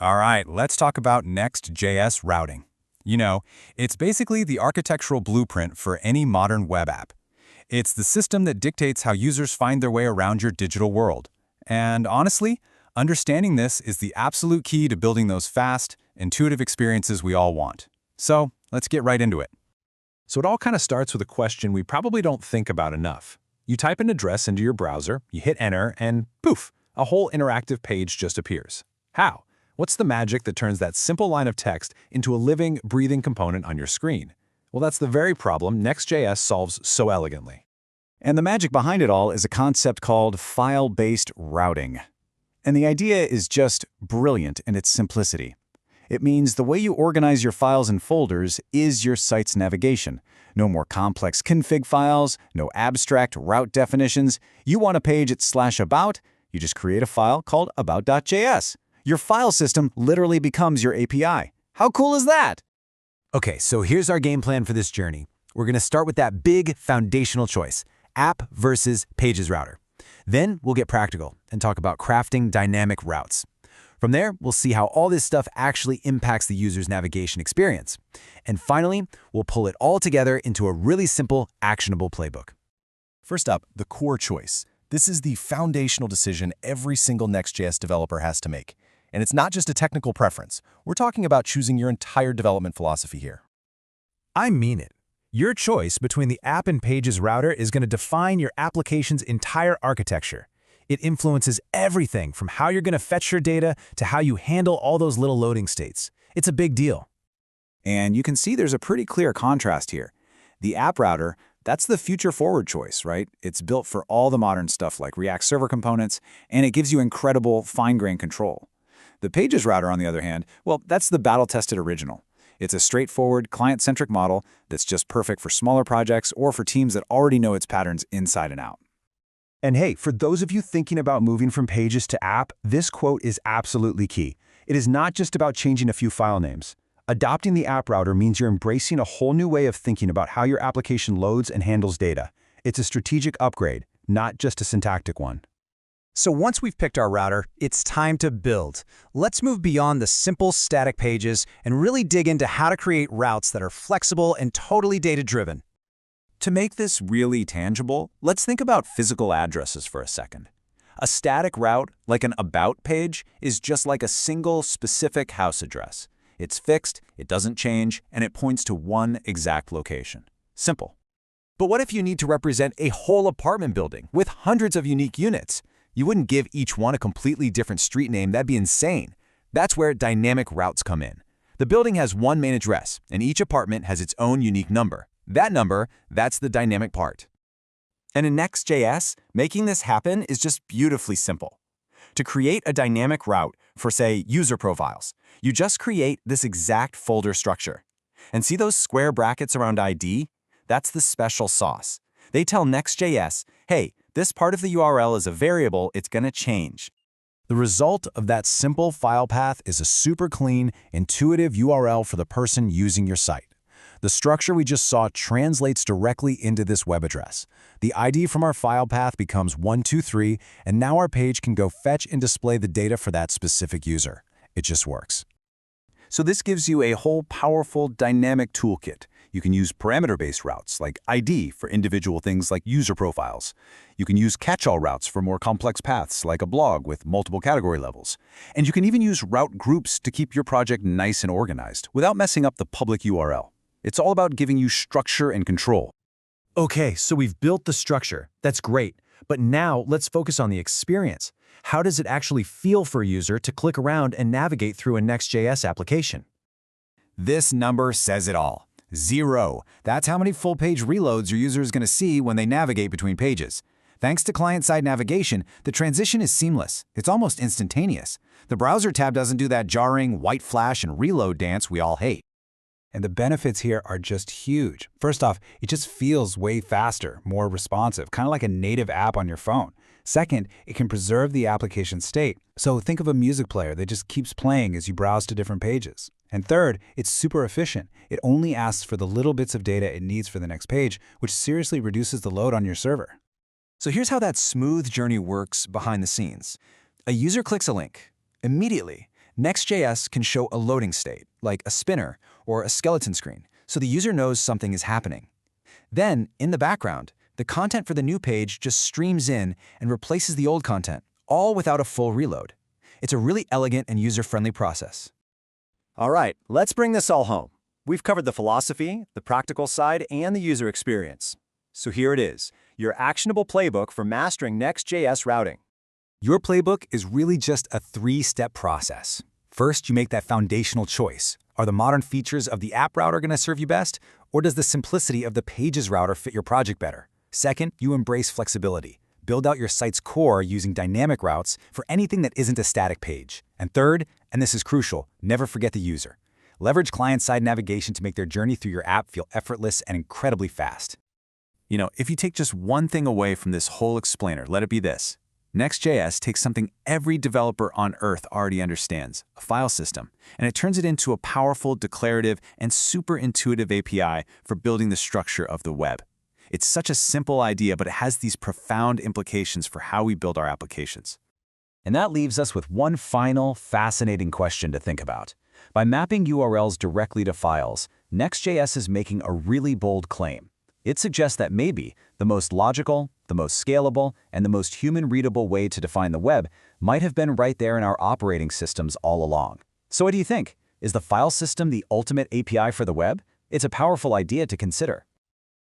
All right, let's talk about Next.js routing. You know, it's basically the architectural blueprint for any modern web app. It's the system that dictates how users find their way around your digital world. And honestly, understanding this is the absolute key to building those fast, intuitive experiences we all want. So, let's get right into it. So it all kind of starts with a question we probably don't think about enough. You type an address into your browser, you hit enter, and poof, a whole interactive page just appears. How? What's the magic that turns that simple line of text into a living, breathing component on your screen? Well, that's the very problem Next.js solves so elegantly. And the magic behind it all is a concept called file-based routing. And the idea is just brilliant in its simplicity. It means the way you organize your files and folders is your site's navigation. No more complex config files, no abstract route definitions. You want a page at /about, you just create a file called about.js. Your file system literally becomes your API. How cool is that? Okay, so here's our game plan for this journey. We're going to start with that big foundational choice, app versus pages router. Then we'll get practical and talk about crafting dynamic routes. From there, we'll see how all this stuff actually impacts the user's navigation experience. And finally, we'll pull it all together into a really simple, actionable playbook. First up, the core choice. This is the foundational decision every single Next.js developer has to make. And it's not just a technical preference. We're talking about choosing your entire development philosophy here. I mean it. Your choice between the app and pages router is going to define your application's entire architecture. It influences everything from how you're going to fetch your data to how you handle all those little loading states. It's a big deal. And you can see there's a pretty clear contrast here. The app router, that's the future-forward choice, right? It's built for all the modern stuff like React Server components, and it gives you incredible fine-grained control. The pages router, on the other hand, well, that's the battle-tested original. It's a straightforward, client-centric model that's just perfect for smaller projects or for teams that already know its patterns inside and out. And hey, for those of you thinking about moving from pages to app, this quote is absolutely key. It is not just about changing a few file names. Adopting the app router means you're embracing a whole new way of thinking about how your application loads and handles data. It's a strategic upgrade, not just a syntactic one. So once we've picked our router, it's time to build. Let's move beyond the simple static pages and really dig into how to create routes that are flexible and totally data-driven. To make this really tangible, let's think about physical addresses for a second. A static route, like an About page, is just like a single specific house address. It's fixed, it doesn't change, and it points to one exact location. Simple. But what if you need to represent a whole apartment building with hundreds of unique units? You wouldn't give each one a completely different street name. That'd be insane. That's where dynamic routes come in. The building has one main address, and each apartment has its own unique number. That number, that's the dynamic part. And in Next.js, making this happen is just beautifully simple. To create a dynamic route for, say, user profiles, you just create this exact folder structure. And see those square brackets around ID? That's the special sauce. They tell Next.js, hey, this part of the URL is a variable, it's going to change. The result of that simple file path is a super clean, intuitive URL for the person using your site. The structure we just saw translates directly into this web address. The ID from our file path becomes 123, and now our page can go fetch and display the data for that specific user. It just works. So this gives you a whole powerful dynamic toolkit. You can use parameter-based routes like ID for individual things like user profiles. You can use catch-all routes for more complex paths like a blog with multiple category levels. And you can even use route groups to keep your project nice and organized without messing up the public URL. It's all about giving you structure and control. Okay, so we've built the structure. That's great. But now let's focus on the experience. How does it actually feel for a user to click around and navigate through a Next.js application? This number says it all. 0. That's how many full-page reloads your user is going to see when they navigate between pages. Thanks to client-side navigation, the transition is seamless. It's almost instantaneous. The browser tab doesn't do that jarring white flash and reload dance we all hate. And the benefits here are just huge. First off, it just feels way faster, more responsive, kind of like a native app on your phone. Second, it can preserve the application state. So think of a music player that just keeps playing as you browse to different pages. And third, it's super efficient. It only asks for the little bits of data it needs for the next page, which seriously reduces the load on your server. So here's how that smooth journey works behind the scenes. A user clicks a link. Immediately, Next.js can show a loading state, like a spinner or a skeleton screen, so the user knows something is happening. Then, in the background, the content for the new page just streams in and replaces the old content, all without a full reload. It's a really elegant and user-friendly process. All right, let's bring this all home. We've covered the philosophy, the practical side, and the user experience. So here it is, your actionable playbook for mastering Next.js routing. Your playbook is really just a three-step process. First, you make that foundational choice. Are the modern features of the app router going to serve you best, or does the simplicity of the pages router fit your project better? Second, you embrace flexibility. Build out your site's core using dynamic routes for anything that isn't a static page. And third, and this is crucial, never forget the user. Leverage client-side navigation to make their journey through your app feel effortless and incredibly fast. You know, if you take just one thing away from this whole explainer, let it be this. Next.js takes something every developer on Earth already understands, a file system, and it turns it into a powerful, declarative, and super intuitive API for building the structure of the web. It's such a simple idea, but it has these profound implications for how we build our applications. And that leaves us with one final, fascinating question to think about. By mapping URLs directly to files, Next.js is making a really bold claim. It suggests that maybe the most logical, the most scalable, and the most human-readable way to define the web might have been right there in our operating systems all along. So what do you think? Is the file system the ultimate API for the web? It's a powerful idea to consider.